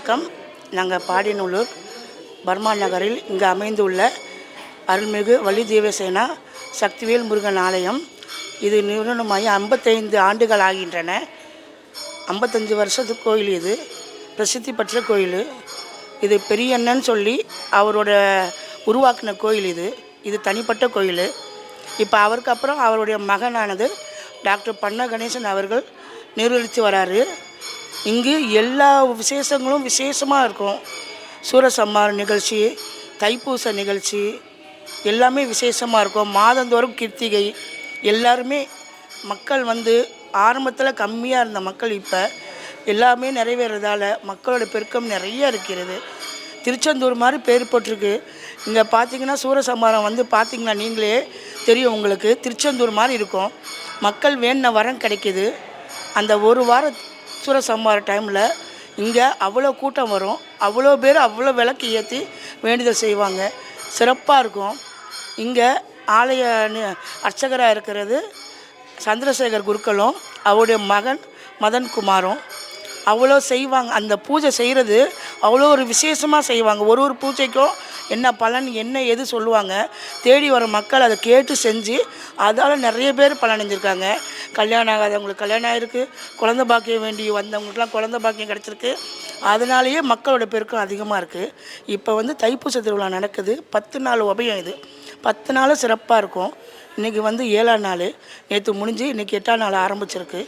வணக்கம். நாங்கள் பாடியநல்லூர் பர்மா நகரில் இங்கு அமைந்துள்ள அருள்மிகு வள்ளி தேவசேனா சக்திவேல் முருகன் ஆலயம். இது நிறுவனமாகி 55 ஆண்டுகள் ஆகின்றன. 55 வருஷத்து கோயில். இது பிரசித்தி பெற்ற கோயில். இது பெரியண்ணன்னு சொல்லி அவரோட உருவாக்கின கோயில். இது தனிப்பட்ட கோயில். இப்போ அவருக்கு அப்புறம் அவருடைய மகனானது டாக்டர் பண்ண கணேசன் அவர்கள் நிர்வகித்து வராரு. இங்கு எல்லா விசேஷங்களும் விசேஷமாக இருக்கும். சூரசம்ஹார நிகழ்ச்சி, தைப்பூச நிகழ்ச்சி எல்லாமே விசேஷமாக இருக்கும். மாதந்தோறும் கிருத்திகை. எல்லாருமே மக்கள் வந்து ஆரம்பத்தில் கம்மியாக இருந்த மக்கள் இப்போ எல்லாமே நிறைவேறதால் மக்களோட பெருக்கம் நிறைய இருக்கிறது. திருச்செந்தூர் மாதிரி பேர் போட்டிருக்கு. இங்கே பார்த்திங்கன்னா சூரசம்ஹாரம் வந்து பார்த்திங்கன்னா நீங்களே தெரியும் உங்களுக்கு. திருச்செந்தூர் மாதிரி இருக்கும். மக்கள் வேண்டின வரம் கிடைக்கிது. அந்த ஒரு வார சூரசம்ஹார டைமில் இங்கே அவ்வளோ கூட்டம் வரும். அவ்வளோ பேர் அவ்வளோ விளக்கு ஏற்றி வேண்டுதல் செய்வாங்க. சிறப்பாக இருக்கும். இங்கே ஆலய அர்ச்சகராக இருக்கிறது சந்திரசேகர் குருக்களும் அவருடைய மகன் மதன் குமாரும் அவ்வளோ செய்வாங்க. அந்த பூஜை செய்கிறது அவ்வளோ ஒரு விசேஷமாக செய்வாங்க. ஒரு பூஜைக்கும் என்ன பலன் என்ன எது சொல்லுவாங்க. தேடி வர மக்கள் அதை கேட்டு செஞ்சு அதால் நிறைய பேர் பலனடைஞ்சிருக்காங்க. கல்யாணம் ஆகாதவங்களுக்கு கல்யாணம் ஆகிருக்கு. குழந்த பாக்கியம் வேண்டி வந்தவங்களுக்குலாம் குழந்த பாக்கியம் கிடச்சிருக்கு. அதனாலேயே மக்களோட பெருக்கம் அதிகமாக இருக்குது. இப்போ வந்து தைப்பூச திருவிழா நடக்குது. 10 நாள் உபயம். இது 10 நாளும் சிறப்பாக இருக்கும். இன்றைக்கி வந்து 7ஆம் நாள். நேற்று முடிஞ்சு இன்றைக்கி 8ஆம் நாள் ஆரம்பிச்சிருக்கு.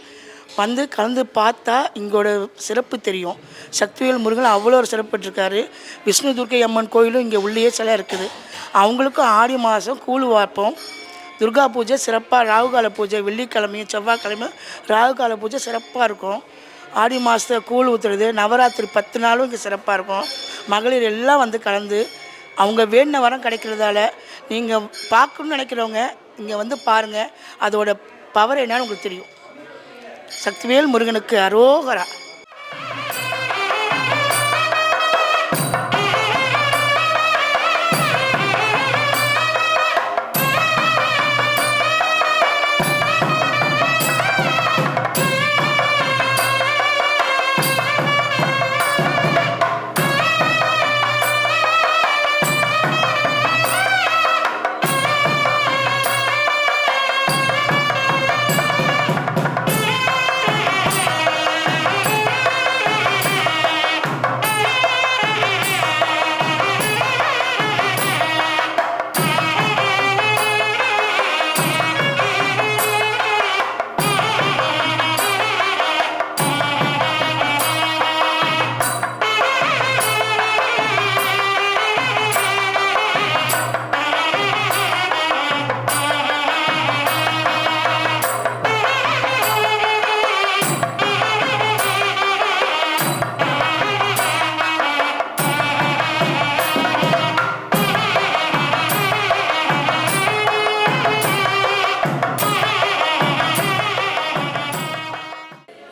வந்து கலந்து பார்த்தா இங்கோட சிறப்பு தெரியும். சக்திவேல் முருகன் அவ்வளோ ஒரு சிறப்புட்ருக்காரு. விஷ்ணு துர்க்கை அம்மன் கோயிலும் இங்கே உள்ளே சிலை இருக்குது. அவங்களுக்கும் ஆடி மாதம் கூழ் வார்ப்போம். துர்கா பூஜை சிறப்பாக, ராகுகால பூஜை வெள்ளிக்கிழமையும் செவ்வாய்க்கிழமையும் ராகுகால பூஜை சிறப்பாக இருக்கும். ஆடி மாதத்தில் கூழ் ஊற்றுறது. நவராத்திரி 10 நாளும் இங்கே சிறப்பாக இருக்கும். மகளிர் எல்லாம் வந்து கலந்து அவங்க வேண்டின வரம் கிடைக்கிறதால நீங்கள் பார்க்கணுன்னு நினைக்கிறவங்க இங்கே வந்து பாருங்கள். அதோட பவர் என்னன்னு உங்களுக்கு தெரியும். சக்திவேல் முருகனுக்கு அரோகரா.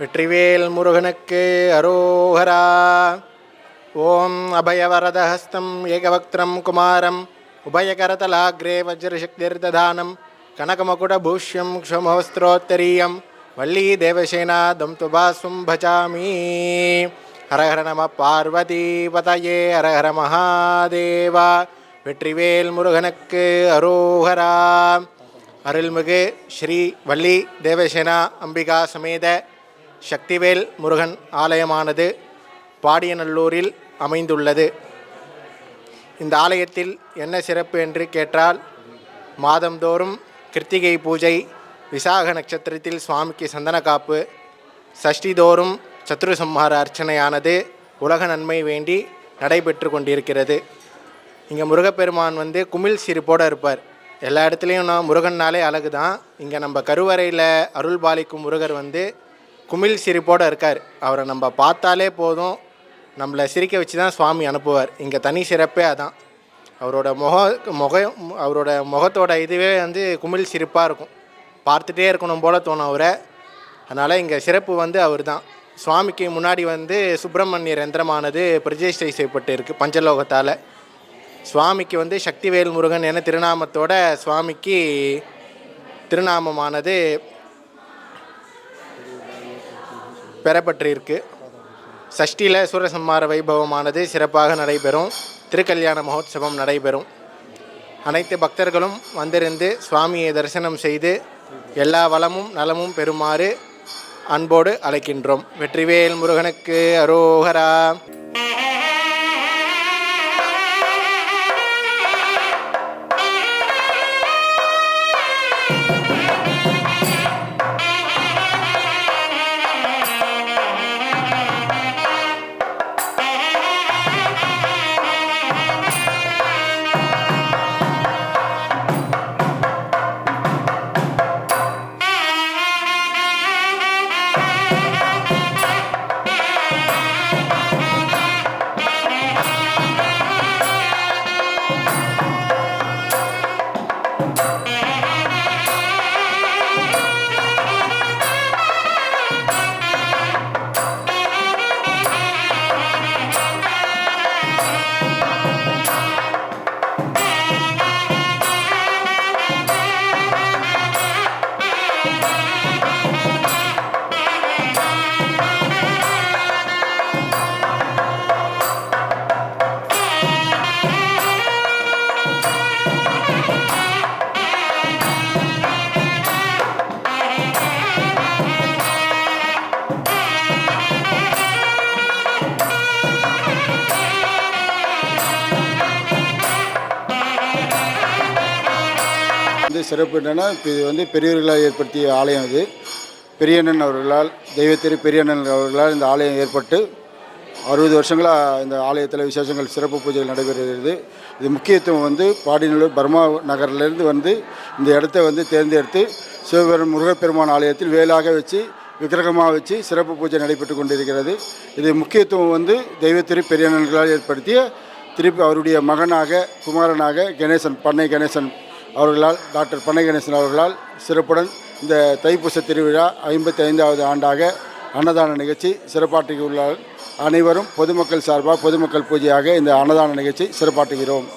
வெற்றிவேல் முருகனுக்கு அரோகரா. ஓம் அபயவரதஹஸ்தம் ஏகவக்திரம் குமாரம் உபயகரதலாக்ரே வஜ்ரசக்திர்ததானம் கனகமகுடபூஷ்யம் க்ஷமோஸ்திரோத்தரீயம் வள்ளி தேவசேனா தம் துபாஸ்வம் பஜாமி. ஹரஹர நம பார்வதி பதயே. ஹரஹர மகாதேவா. வெற்றிவேல் முருகனுக்கு அரோகரா. அருள்மிகு ஸ்ரீ வள்ளி தேவசேனா அம்பிகா சமேத சக்திவேல் முருகன் ஆலயமானது பாடியநல்லூரில் அமைந்துள்ளது. இந்த ஆலயத்தில் என்ன சிறப்பு என்று கேட்டால், மாதந்தோறும் கிருத்திகை பூஜை, விசாக நட்சத்திரத்தில் சுவாமிக்கு சந்தன காப்பு, சஷ்டிதோறும் சத்ருசம்ஹார அர்ச்சனையானது உலக நன்மை வேண்டி நடைபெற்று கொண்டிருக்கிறது. இங்கே முருகப்பெருமான் வந்து குமிழ் சிரிப்போடு இருப்பார். எல்லா இடத்துலையும் முருகன்னாலே அழகு தான். இங்கே நம்ம கருவறையில் அருள் பாலிக்கும் முருகர் வந்து குமிழ் சிரிப்போடு இருக்கார். அவரை நம்ம பார்த்தாலே போதும், நம்மளை சிரிக்க வச்சு தான் சுவாமி அனுப்புவார். இங்கே தனி சிறப்பே அதான். அவரோட முகத்தோட இதுவே வந்து குமிழ் சிரிப்பாக இருக்கும். பார்த்துட்டே இருக்கணும் போல் தோணும் அவரை. அதனால் இங்கே சிறப்பு வந்து அவர் தான். சுவாமிக்கு முன்னாடி வந்து சுப்பிரமணியர் யந்திரமானது பிரதிஷ்டை செய்யப்பட்டு இருக்குது பஞ்சலோகத்தால். சுவாமிக்கு வந்து சக்திவேல் முருகன் என திருநாமத்தோட சுவாமிக்கு திருநாமமானது பெறப்பட்டிருக்கு. சஷ்டியில் சூரசம்மார வைபவமானது சிறப்பாக நடைபெறும். திருக்கல்யாண மகோத்சவம் நடைபெறும். அனைத்து பக்தர்களும் வந்திருந்து சுவாமியை தரிசனம் செய்து எல்லா வளமும் நலமும் பெறுமாறு அன்போடு அழைக்கின்றோம். வெற்றிவேல் முருகனுக்கு அரோகரா. சிறப்பு என்னென்னா, இது பெரியவர்களால் ஏற்படுத்திய ஆலயம். இது பெரியண்ணன் அவர்களால், தெய்வத்திரு பெரியண்ணன் அவர்களால் இந்த ஆலயம் ஏற்பட்டு 60 வருஷங்களாக இந்த ஆலயத்தில் விசேஷங்கள் சிறப்பு பூஜைகள் நடைபெறுகிறது. இது முக்கியத்துவம் பாடிநல்லூர் பர்மா நகர்லேருந்து இந்த இடத்த தேர்ந்தெடுத்து சிவபெருமான் முருகப்பெருமான் ஆலயத்தில் வேலாக வச்சு விக்கிரகமாக வச்சு சிறப்பு பூஜை நடைபெற்று கொண்டிருக்கிறது. இது முக்கியத்துவம் தெய்வத்திரு பெரியண்ணன்களால் ஏற்படுத்திய திருப்பி அவருடைய மகனாக குமாரனாக பண்ணை கணேசன் அவர்களால், டாக்டர் பண்ணை கணேசன் அவர்களால் சிறப்புடன் இந்த தைப்பூச திருவிழா 55வது ஆண்டாக அன்னதான நிகழ்ச்சி சிறப்பாற்றியுள்ளார். அனைவரும் பொதுமக்கள் சார்பாக பொதுமக்கள் பூஜையாக இந்த அன்னதான நிகழ்ச்சி சிறப்பாற்றுகிறோம்.